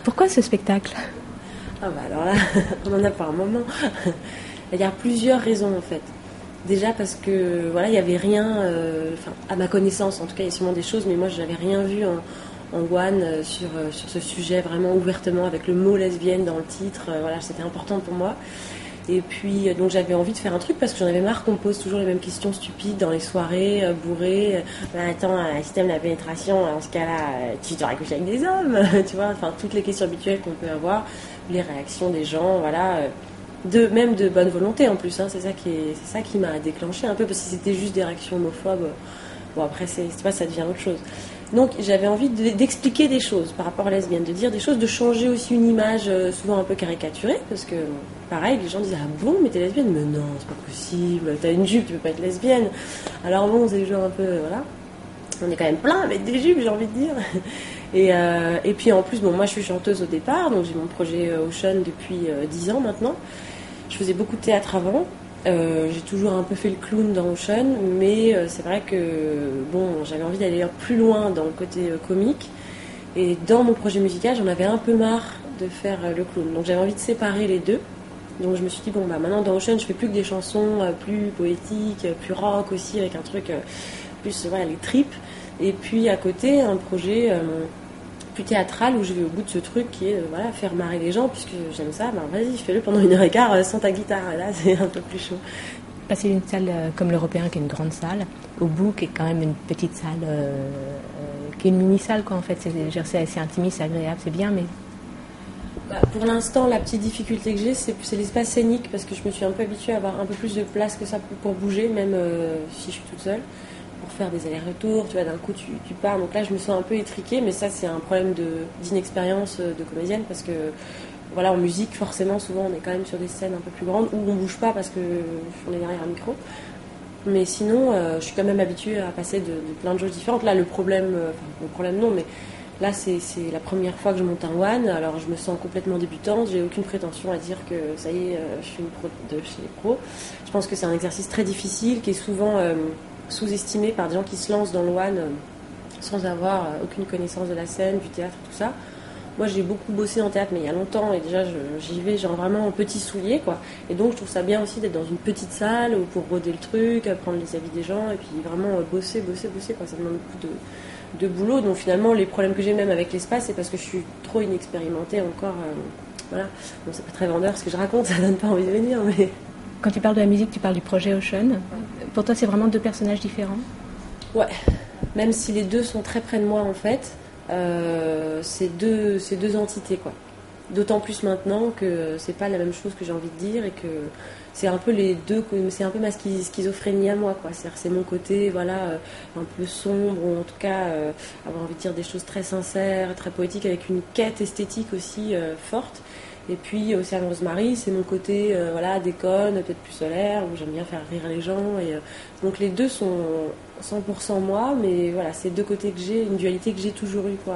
Pourquoi ce spectacle? Ah bah alors là, on en a pas un moment. Il y a plusieurs raisons en fait. Déjà parce que voilà, il n'y avait rien, à ma connaissance, en tout cas, il y a sûrement des choses, mais moi je n'avais rien vu en One sur ce sujet vraiment ouvertement avec le mot lesbienne dans le titre. Voilà, c'était important pour moi. Et puis donc j'avais envie de faire un truc parce que j'en avais marre qu'on me pose toujours les mêmes questions stupides dans les soirées bourrées. Attends, système de la pénétration, dans ce cas-là, tu dois coucher avec des hommes, tu vois, enfin toutes les questions habituelles qu'on peut avoir, les réactions des gens, voilà. Même de bonne volonté en plus, hein, c'est ça qui m'a déclenché un peu parce que c'était juste des réactions homophobes. Bon après c'est pas, ça devient autre chose. Donc j'avais envie d'expliquer des choses par rapport à lesbienne, de dire des choses, de changer aussi une image souvent un peu caricaturée parce que pareil les gens disent ah bon mais t'es lesbienne, mais non c'est pas possible, t'as une jupe tu peux pas être lesbienne. Alors bon c'est genre un peu voilà, on est quand même plein à mettre des jupes j'ai envie de dire. Et puis en plus bon moi je suis chanteuse au départ donc j'ai mon projet Ocean depuis 10 ans maintenant. Je faisais beaucoup de théâtre avant. J'ai toujours un peu fait le clown dans Ocean, mais c'est vrai que bon, j'avais envie d'aller plus loin dans le côté comique. Et dans mon projet musical, j'en avais un peu marre de faire le clown. Donc j'avais envie de séparer les deux. Donc je me suis dit, bon, bah maintenant dans Ocean, je fais plus que des chansons plus poétiques, plus rock aussi, avec un truc plus, voilà, les tripes. Et puis à côté, un projet plus théâtral où je vais au bout de ce truc qui est voilà, faire marrer les gens puisque j'aime ça, ben vas-y fais-le pendant 1h15 sans ta guitare, et là c'est un peu plus chaud. Passer d'une salle comme l'Européen qui est une grande salle au bout qui est quand même une petite salle qui est une mini-salle quoi en fait, c'est assez intimiste, c'est agréable, c'est bien mais... Pour l'instant la petite difficulté que j'ai c'est l'espace scénique parce que je me suis un peu habituée à avoir un peu plus de place que ça pour bouger même si je suis toute seule. Pour faire des allers-retours, tu vois, d'un coup tu pars. Donc là, je me sens un peu étriquée, mais ça, c'est un problème d'inexpérience de comédienne parce que, voilà, en musique, forcément, souvent, on est quand même sur des scènes un peu plus grandes où on bouge pas parce qu'on est derrière un micro. Mais sinon, je suis quand même habituée à passer de plein de choses différentes. Là, le problème non, mais là, c'est la première fois que je monte un one, alors je me sens complètement débutante, j'ai aucune prétention à dire que ça y est, je suis une pro de chez les pros. Je pense que c'est un exercice très difficile qui est souvent sous-estimé par des gens qui se lancent dans le one sans avoir aucune connaissance de la scène, du théâtre, tout ça. Moi j'ai beaucoup bossé en théâtre mais il y a longtemps et déjà j'y vais genre vraiment en petits souliers quoi. Et donc je trouve ça bien aussi d'être dans une petite salle pour roder le truc, prendre les avis des gens et puis vraiment bosser quoi. Ça demande beaucoup de boulot. Donc finalement les problèmes que j'ai même avec l'espace c'est parce que je suis trop inexpérimentée encore. Voilà. Bon c'est pas très vendeur ce que je raconte, ça donne pas envie de venir mais... Quand tu parles de la musique, tu parles du projet Ocean. Pour toi, c'est vraiment deux personnages différents? Ouais, même si les deux sont très près de moi en fait, c'est deux entités quoi. D'autant plus maintenant que c'est pas la même chose que j'ai envie de dire et que c'est un peu les deux, c'est un peu ma schizophrénie à moi quoi. C'est mon côté voilà un peu sombre ou en tout cas avoir envie de dire des choses très sincères, très poétiques avec une quête esthétique aussi forte. Et puis Océan Rosemary, c'est mon côté voilà, déconne, peut-être plus solaire, où j'aime bien faire rire les gens. Et, donc les deux sont 100% moi, mais voilà, c'est deux côtés que j'ai, une dualité que j'ai toujours eu. Quoi.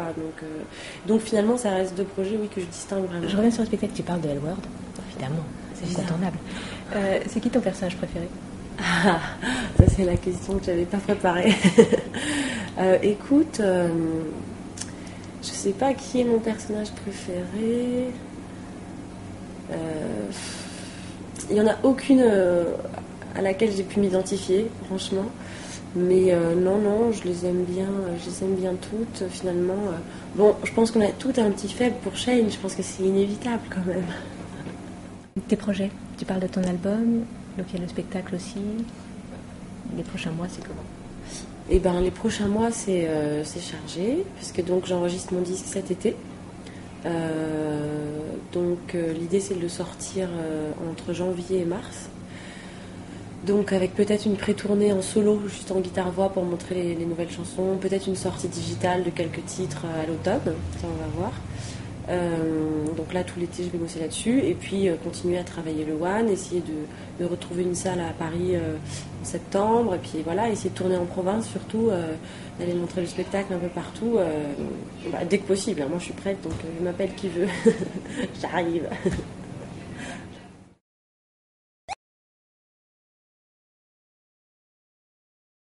Donc finalement, ça reste deux projets oui, que je distingue vraiment. Je reviens sur le spectacle, tu parles de L-Word, évidemment, c'est incontournable. C'est qui ton personnage préféré? Ah, ça c'est la question que j'avais pas préparée. Écoute, je sais pas qui est mon personnage préféré. Il n'y en a aucune à laquelle j'ai pu m'identifier, franchement. Mais non, je les aime bien toutes, finalement. Bon, je pense qu'on a toutes un petit faible pour Shane, je pense que c'est inévitable quand même. Tes projets, tu parles de ton album, donc il y a le spectacle aussi. Les prochains mois, c'est comment? Eh ben, les prochains mois, c'est chargé, puisque donc j'enregistre mon disque cet été. Donc l'idée c'est de le sortir entre janvier et mars. Donc avec peut-être une pré-tournée en solo, juste en guitare-voix pour montrer les nouvelles chansons, peut-être une sortie digitale de quelques titres à l'automne, ça on va voir. Donc là tout l'été je vais bosser là-dessus et puis continuer à travailler le One, essayer de retrouver une salle à Paris en septembre et puis voilà, essayer de tourner en province surtout, d'aller montrer le spectacle un peu partout dès que possible, hein. Moi je suis prête donc je m'appelle qui veut, j'arrive.